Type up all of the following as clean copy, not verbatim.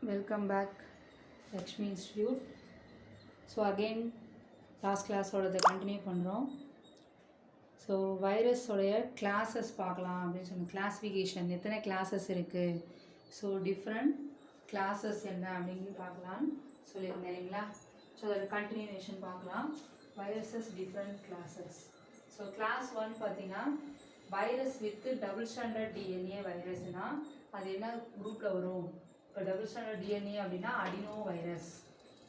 Welcome back, Lakshmi Institute. So again, last class ஓடதை continue பண்ணுறோம். So வைரஸோடைய classes பார்க்கலாம் அப்படின்னு சொன்ன கிளாஸிஃபிகேஷன் எத்தனை கிளாஸஸ் இருக்குது, ஸோ டிஃப்ரெண்ட் கிளாஸஸ் என்ன அப்படின்னு பார்க்கலான்னு சொல்லியிருந்தேன் இல்லைங்களா. ஸோ அதோட கண்டினியூஷன் பார்க்கலாம். Viruses different classes. So class 1 பார்த்தீங்கன்னா virus with double stranded DNA வைரஸ்னால் அது என்ன குரூப்பில் வரும். இப்போ டபுள் ஸ்டாண்டர்ட் டிஎன்ஏ அப்படின்னா அடினோ வைரஸ்.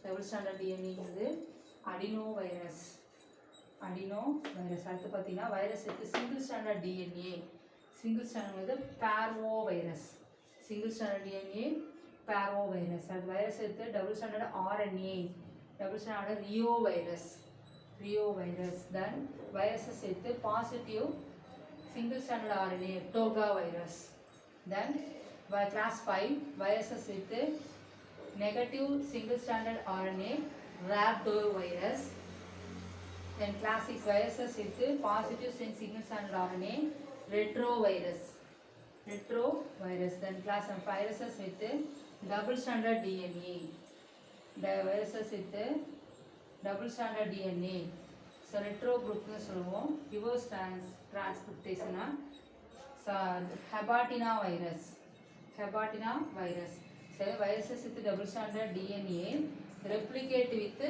டபுள் ஸ்டாண்டர்ட் டிஎன்ஏங்கிறது அடினோ வைரஸ். அடுத்து பார்த்தீங்கன்னா virus with single stranded DNA. Single stranded parvo virus. Single stranded DNA parvo virus. அது virus with double stranded RNA. Double stranded reo virus. Then viruses with positive single stranded RNA, Toga virus. Then by class 5 viruses with negative single stranded RNA, rhabdovirus. Then class 6 viruses with positive single stranded RNA, retrovirus. Then class 7 viruses with double stranded DNA. The viruses with double stranded DNA. So retro குரூப்னு சொல்லுவோம். Reverse டிரான்ஸ்கிரிப்டேஷனா hepadna virus. So viruses with double stranded DNA replicated with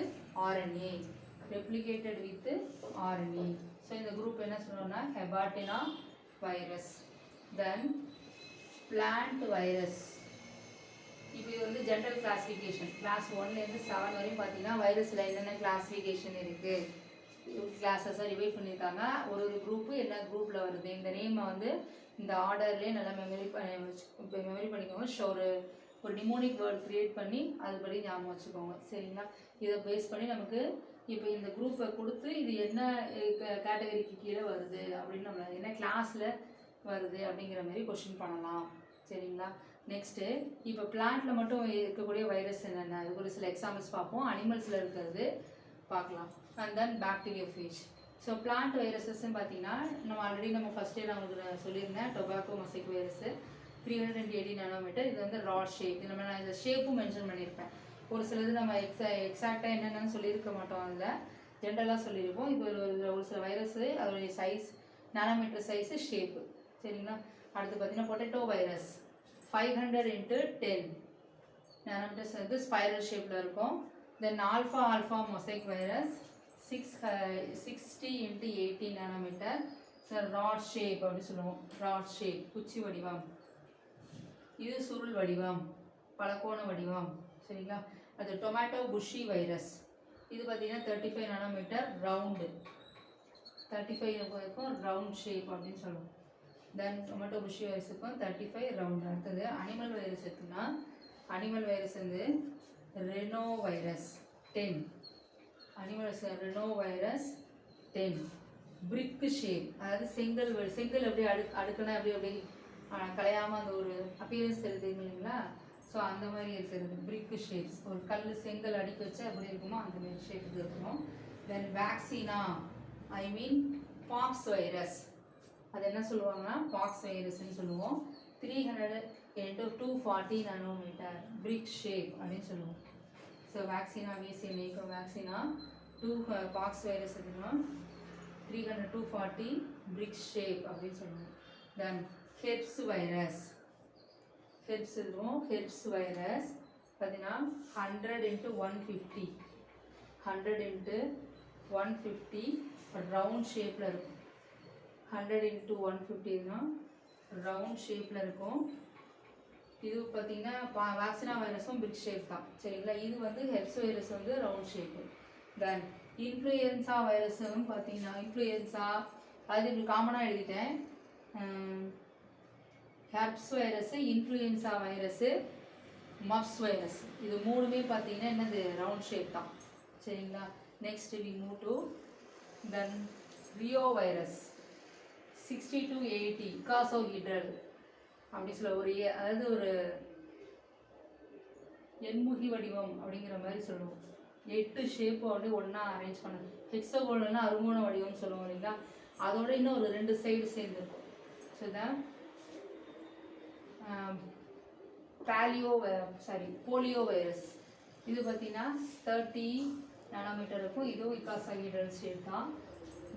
RNA. So இந்த group என்ன சொல்லுவோம்னா hepadna virus. Then plant virus. இப்போ இது வந்து general classification. Class 1லேருந்து 7 வரையும் பார்த்தீங்கன்னா வைரஸில் என்னென்ன கிளாஸிஃபிகேஷன் இருக்குது, கிளாஸஸாக டிவைட் பண்ணியிருக்காங்க. ஒரு குரூப்பு என்ன குரூப்பில் வருது, இந்த நேமை வந்து இந்த ஆர்டர்லேயே நல்லா மெமரி பண்ணிக்கோங்க. ஒரு நிமோனிக் வேர்டு க்ரியேட் பண்ணி அதுபடி ஞாபகம் வச்சுக்கோங்க சரிங்களா. இதை பேஸ் பண்ணி நமக்கு இப்போ இந்த குரூப்பை கொடுத்து இது என்ன கேட்டகரிக்கு கீழே வருது அப்படின்னு நம்ம என்ன கிளாஸில் வருது அப்படிங்கிற மாதிரி கொஷின் பண்ணலாம் சரிங்களா. நெக்ஸ்ட்டு இப்போ பிளான்ட்டில் மட்டும் இருக்கக்கூடிய வைரஸ் என்னென்ன, அதுக்கு ஒரு சில எக்ஸாம்பிள்ஸ் பார்ப்போம். அனிமல்ஸில் இருக்கிறது பார்க்கலாம். And then bacteriophage. So plant வைரஸஸ்ன்னு பார்த்தீங்கன்னா நம்ம ஃபஸ்ட்டே நான் உங்களுக்கு சொல்லியிருந்தேன். Tobacco mosaic virus 380 nanometer. இது வந்து ராட் ஷேப். நான் இந்த ஷேப்பும் மென்ஷன் பண்ணியிருப்பேன். ஒரு சிலது நம்ம எக்ஸாக்டாக என்னென்னு சொல்லியிருக்க மாட்டோம், அதில் ஜென்ரலாக சொல்லியிருப்போம். இப்போ ஒரு சில வைரஸு அதோடைய சைஸ் நானோமீட்டர் சைஸு ஷேப்பு சரிங்களா. அடுத்து பார்த்தீங்கன்னா பொட்டேட்டோ வைரஸ் 500 × 10 நானோமீட்டர்ஸ் வந்து ஸ்பைரல் ஷேப்பில் இருக்கும். Then alpha mosaic virus 60 × 80 nanometer. Rod shape அப்படின்னு சொல்லுவோம். ராட் ஷேப் குச்சி வடிவம். இது சுருள் வடிவம், பலகோண வடிவம் சரிங்களா. அது டொமேட்டோ புஷி வைரஸ். இது பார்த்தீங்கன்னா 35 நானோமீட்டர் ரவுண்டு. 35 இருக்கும் ரவுண்ட் ஷேப் அப்படின்னு சொல்லுவோம். தென் டொமேட்டோ புஷி வைரஸுக்கும் 35 ரவுண்டு. அடுத்தது அனிமல் வைரஸ் இருக்குன்னா அனிமல் வைரஸ் வந்து ரெனோ வைரஸ் 10. Reno virus 10. பிரிக் ஷேப், அதாவது செங்கல் எப்படி அடுக்குனா எப்படி கலையாமல் அந்த ஒரு அப்பியரன்ஸ் தெரியுதுங்க இல்லைங்களா. ஸோ அந்த மாதிரி இருக்கிறது பிரிக் ஷேப்ஸ். ஒரு செங்கல் அடுக்கி வச்சா எப்படி இருக்குமோ அந்த மாதிரி ஷேப்புக்கு இருக்கணும். தென் வேக்சினா பாக்ஸ் வைரஸ். அது என்ன சொல்லுவாங்கன்னா பாக்ஸ் வைரஸ்ன்னு சொல்லுவோம். 300 × 240 நானோமீட்டர் பிரிக் ஷேப் அப்படின்னு சொல்லுவோம். ஸோ வேக்சினா வேக்சினா பாக்ஸ் வைரஸ் இருக்குன்னா 300 × 240 பிரிக் ஷேப் அப்படின்னு சொல்லுவோம். தென் ஹெர்ப்ஸ் வைரஸ். ஹெர்ப்ஸ் வைரஸ் பார்த்தீங்கன்னா 100 × 150 ரவுண்ட் ஷேப்பில் இருக்கும். 100 × 150 ரவுண்ட் ஷேப்பில் இருக்கும். இது பார்த்தீங்கன்னா வேக்சினா வைரஸும் பிரிக் ஷேப் தான் சரிங்களா. இது வந்து ஹெர்ப்ஸ் வைரஸ் வந்து ரவுண்ட் ஷேப்பு. தென் இன்ஃப்ளூயன்ஸா வைரஸ்னு பார்த்தீங்கன்னா இன்ஃப்ளூயன்ஸா அது இப்படி காமனாக எழுதிட்டேன். Herpes virus, influenza virus, mumps virus, இது மூணுமே பார்த்தீங்கன்னா என்னது ரவுண்ட் ஷேப் தான் சரிங்களா. Next we move to then reo virus 60 to 80 icosahedral அப்படி சொல்ல அதாவது ஒரு எண்முகி வடிவம் அப்படிங்கிற மாதிரி சொல்லுவோம். 8 ஷேப்பை வந்து ஒன்றா அரேஞ்ச் பண்ணுது. ஹெக்ஸாகோனல்னா அருங்கோண வடிவம்னு சொல்லுவோம் இல்லைங்களா. அதோட இன்னும் ஒரு 2 சைடு சேர்ந்துருக்கும். ஸோ இதான் போலியோ வைரஸ். இது பார்த்தீங்கன்னா 30 நானோமீட்டர் இருக்கும். இதுவும் இக்காசாகிடல் ஸ்டேட் தான்.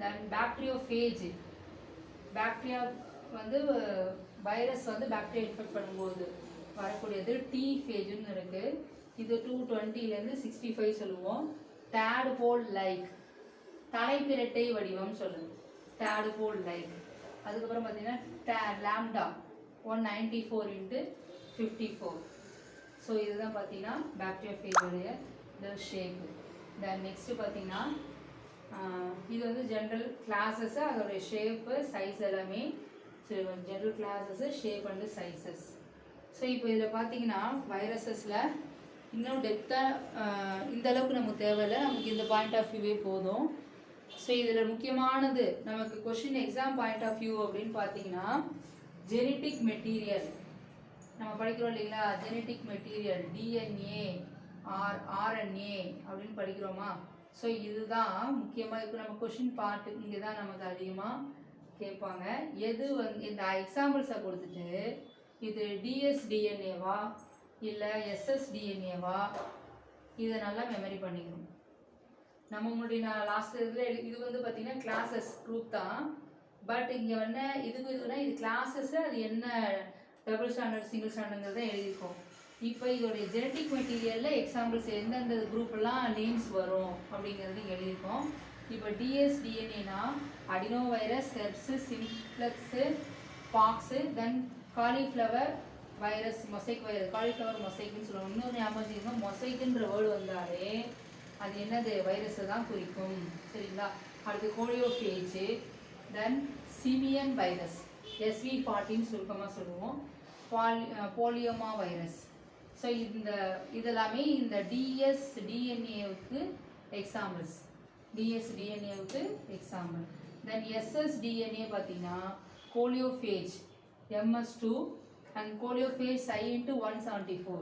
தென் பாக்டீரியோஃபேஜ், பாக்டீரியா வந்து வைரஸ் வந்து பாக்டீரியா இன்ஃபெக்ட் பண்ணும்போது வரக்கூடியது. டி ஃபேஜ்னு இருக்குது. இது 220லேருந்து 65 சொல்லுவோம். டேட்போல் லைக், தலைப்பிரட்டை வடிவம் சொல்லுது, டேட்போல் லைக். அதுக்கப்புறம் பார்த்தீங்கன்னா லாம்டா 194 × 54. ஸோ இதுதான் பார்த்தீங்கன்னா பாக்டீரியோஃபேஜோடைய ஷேப்பு. தென் நெக்ஸ்ட்டு பார்த்தீங்கன்னா இது வந்து ஜென்ரல் கிளாஸஸ், அதோடைய ஷேப்பு சைஸ் எல்லாமே general classes, shape and sizes. So இப்போ இதில் பார்த்தீங்கன்னா வைரஸஸில் இன்னும் டெப்த்தாக இந்த அளவுக்கு நமக்கு தேவையில்லை, நமக்கு இந்த பாயிண்ட் ஆஃப் வியூவே போதும். ஸோ இதில் முக்கியமானது நமக்கு question exam point of view அப்படின்னு பார்த்தீங்கன்னா ஜெனட்டிக் மெட்டீரியல் நம்ம படிக்கிறோம் இல்லைங்களா. ஜெனட்டிக் மெட்டீரியல் டிஎன்ஏ ஆர்என்ஏ அப்படின்னு படிக்கிறோமா. ஸோ இதுதான் முக்கியமாக இப்போ நம்ம கொஷின் பார்ட்டு இங்கே தான் நமக்கு அதிகமாக கேட்பாங்க. எது வந்து இந்த எக்ஸாம்பிள்ஸை கொடுத்துட்டு இது டிஎஸ்டிஎன்ஏவா இல்லை எஸ்எஸ்டிஎன்ஏவா, இதை நல்லா மெமரி பண்ணிக்கணும். நம்ம முன்னாடி நான் லாஸ்ட் இதில் இது வந்து பார்த்தீங்கன்னா கிளாஸஸ் குரூப் தான். பட் இங்கே வந்து இதுக்குன்னா இது கிளாஸஸ், அது என்ன டபுள் ஸ்டாண்டர்ட் சிங்கிள் ஸ்டாண்டர்ட்ங்கிறத எழுதியிருக்கோம். இப்போ இதோடைய ஜெனட்டிக் மெட்டீரியலில் எக்ஸாம்பிள்ஸ் எந்தெந்த குரூப்லாம் நேம்ஸ் வரும் அப்படிங்கிறது எழுதியிருக்கோம். இப்போ டிஎஸ்டிஎன்ஏனா adeno virus, herpes, simplex, pox, then cauliflower virus, mosaic virus, cauliflower மொசைக்குன்னு சொல்லுவாங்க. இன்னொரு ஞாபகம் வச்சுக்கோங்க, மொசைக்குன்ற வேர்டு வந்தாலே அது என்னது வைரஸை தான் குறிக்கும். சரிங்களா. அடுத்து கோலியோஃபேஜ், தென் சிமியன் வைரஸ், SV40 சுருக்கமாக சொல்லுவோம், போலியோமா வைரஸ். ஸோ இதெல்லாமே இந்த டிஎஸ்டிஎன்ஏவுக்கு எக்ஸாம்பிள்ஸ், டிஎஸ்டிஎன்ஏவுக்கு எக்ஸாம்பிள். தென் எஸ்எஸ்டிஎன்ஏ பார்த்தீங்கன்னா கோலியோஃபேஜ் MS2 and கோலியோஃபேஜ் Psi × 174,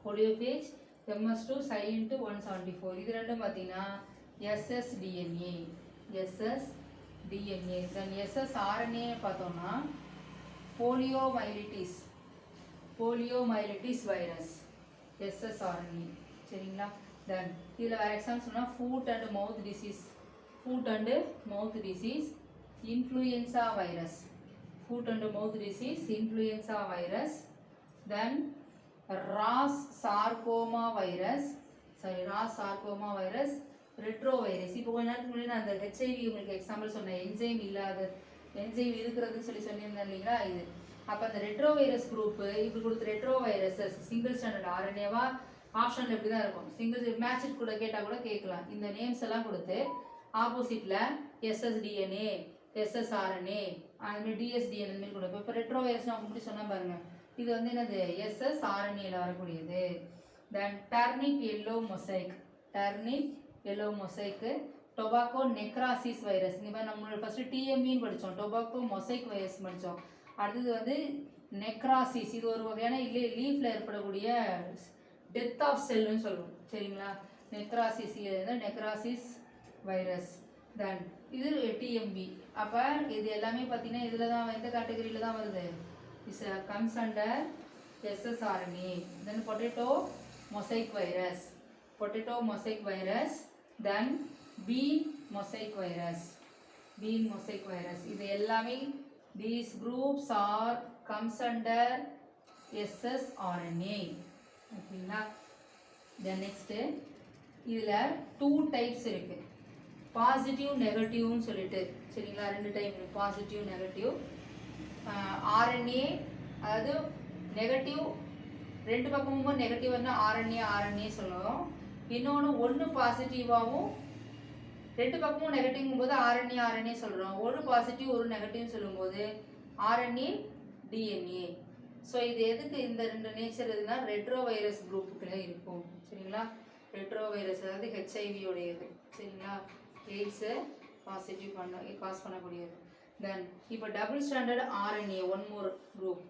கோலியோஃபேஜ் MS2 Psi × 174. இது ரெண்டும் பார்த்தீங்கன்னா எஸ்எஸ்டிஎன்ஏ. தென் எஸ்எஸ்ஆர்என்ஏ பார்த்தோம்னா போலியோமைலிட்டிஸ் வைரஸ், எஸ்எஸ்ஆர்என்ஏ. சரிங்களா. தென் இதில் வேறு எக்ஸாம்பிள் சொன்னால் food and mouth disease, influenza virus, foot and mouth disease, influenza virus. Then Ross sarcoma virus, retrovirus. இப்போ கொஞ்ச நேரத்துக்கு முன்னாடி நான் அந்த HIV உங்களுக்கு எக்ஸாம்பிள் சொன்னேன், என்சைம் இருக்கிறதுன்னு சொல்லியிருந்தேன் இல்லைங்களா. இது அப்போ அந்த ரெட்ரோவைரஸ் குரூப்பு இப்படி கொடுத்து ரெட்ரோவைரஸஸ் சிங்கிள் ஸ்டாண்டர்ட் ஆர்என்ஏவா ஆப்ஷனில் இப்படி தான் இருக்கும். சிங்கிள் மேட்ச் கூட கேட்டால் கூட கேட்கலாம். இந்த நேம்ஸ் எல்லாம் கொடுத்து ஆப்போசிட்டில் எஸ்எஸ்டிஎன்ஏ, எஸ்எஸ்ஆர்என்ஏ, அதுமாதிரி டிஎஸ்டிஎன்ஏ கொடுப்போம். இப்போ ரெட்ரோ வைரஸ் நான் இப்படி சொன்னால் பாருங்கள், இது வந்து என்னது எஸ்எஸ்ஆர்என்ஏல வரக்கூடியது. Then turnip yellow mosaic, tobacco necrosis virus. இங்கே நம்மளோட ஃபஸ்ட்டு டிஎம்இன்னு படித்தோம், டொபாக்கோ மொசைக் வைரஸ் படித்தோம். அடுத்தது வந்து நெக்ராசிஸ், இது ஒரு வகையான லீஃபில் ஏற்படக்கூடிய டெத் ஆஃப் செல்லுன்னு சொல்லுவோம். சரிங்களா. நெக்ராசிஸ் வைரஸ். தென் இது டிஎம்பி. அப்போ இது எல்லாமே பார்த்தீங்கன்னா இதில் தான் எந்த கேட்டகரியில் தான் வருது, is comes under ssRNA. Then potato mosaic virus, then bean mosaic virus. இது எல்லாமே these groups are comes under SSRNA. ஓகேங்களா. தென் நெக்ஸ்ட்டு இதில் 2 டைப்ஸ் இருக்குது, பாசிட்டிவ் நெகட்டிவ்னு சொல்லிட்டு. சரிங்களா. 2 டைப், பாசிட்டிவ் நெகட்டிவ். ஆர்என்ஏ அதாவது நெகட்டிவ், 2 பக்கமும் நெகட்டிவ்னா ஆர்என்ஏ சொல்லுவோம். இன்னொன்று ஒன்று பாசிட்டிவாகவும் 2 பக்கமும் நெகட்டிவ்ங்கும் போது ஆர்என்ஏ சொல்கிறோம். ஒரு பாசிட்டிவ் ஒரு நெகட்டிவ்னு சொல்லும்போது ஆர்என்ஏ டிஎன்ஏ. ஸோ இது எதுக்கு இந்த 2 நேச்சர் எதுனா ரெட்ரோ வைரஸ் குரூப்புக்குள்ளே இருக்கும். சரிங்களா. ரெட்ரோ வைரஸ் அதாவது ஹெச்ஐவியோடையது. சரிங்களா. எய்ட்ஸை காஸ் பண்ணக்கூடியது. தென் இப்போ double stranded RNA, one more group.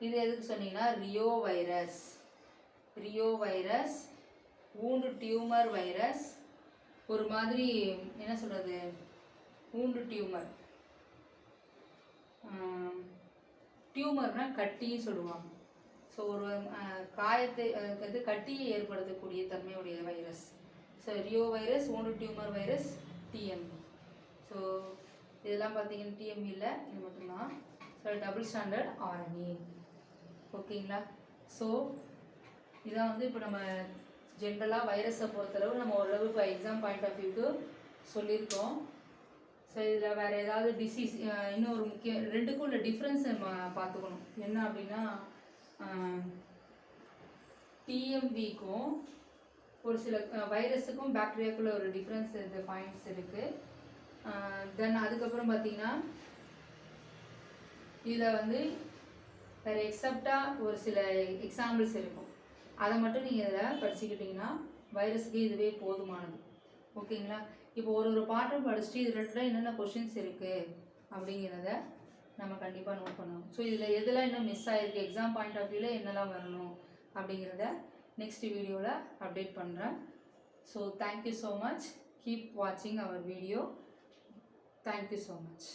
இது எதுக்கு சொன்னீங்கன்னா ரியோ வைரஸ், வூண்டு டியூமர் வைரஸ், ஒரு மாதிரி என்ன சொல்கிறது, வூண்டு டியூமர்னா கட்டின்னு சொல்லுவாங்க. ஸோ ஒரு காயத்தை இது கட்டியை ஏற்படுத்தக்கூடிய தன்மையுடைய virus. So Rio virus, owned tumour virus, TMP. So இதெல்லாம் பார்த்தீங்கன்னா டிஎம்பியில் இது மட்டும்தான். So double stranded RNA. ஓகேங்களா? ஸோ இதான் வந்து இப்போ நம்ம ஜென்ரலாக வைரஸை பொறுத்தளவு நம்ம ஓரளவு இப்போ எக்ஸாம் பாயிண்ட் ஆஃப் வியூக்கு சொல்லியிருக்கோம். ஸோ இதில் வேறு ஏதாவது டிசீஸ் இன்னொரு முக்கிய ரெண்டுக்கும் உள்ள டிஃப்ரென்ஸ் நம்ம பார்த்துக்கணும். என்ன அப்படின்னா டிஎம்பிக்கும் ஒரு சில வைரஸுக்கும் பாக்டீரியாக்குள்ள ஒரு டிஃப்ரென்ஸ் இந்த பாயிண்ட்ஸ் இருக்குது. தென் அதுக்கப்புறம் பார்த்தீங்கன்னா இதில் வந்து வேறு எக்ஸப்டாக ஒரு சில எக்ஸாம்பிள்ஸ் இருக்கும். அதை மட்டும் நீங்கள் இதில் படிச்சுக்கிட்டிங்கன்னா வைரஸுக்கு இதுவே போதுமானது. ஓகேங்களா? இப்போ ஒரு பாட்டும் படிச்சுட்டு இதில் ரிலேட்டடாக என்னென்ன கொஷின்ஸ் இருக்குது அப்படிங்கிறத நம்ம கண்டிப்பாக நோட் பண்ணணும். ஸோ இதில் எதெல்லாம் இன்னும் மிஸ் ஆகிருக்கு, எக்ஸாம் பாயிண்ட் ஆஃப் வியூவில் என்னெல்லாம் வரணும் அப்படிங்கிறத நெக்ஸ்ட் வீடியோவில் அப்டேட் பண்ணுறேன். So thank you so much. Keep வாட்சிங் அவர் வீடியோ. Thank you so much.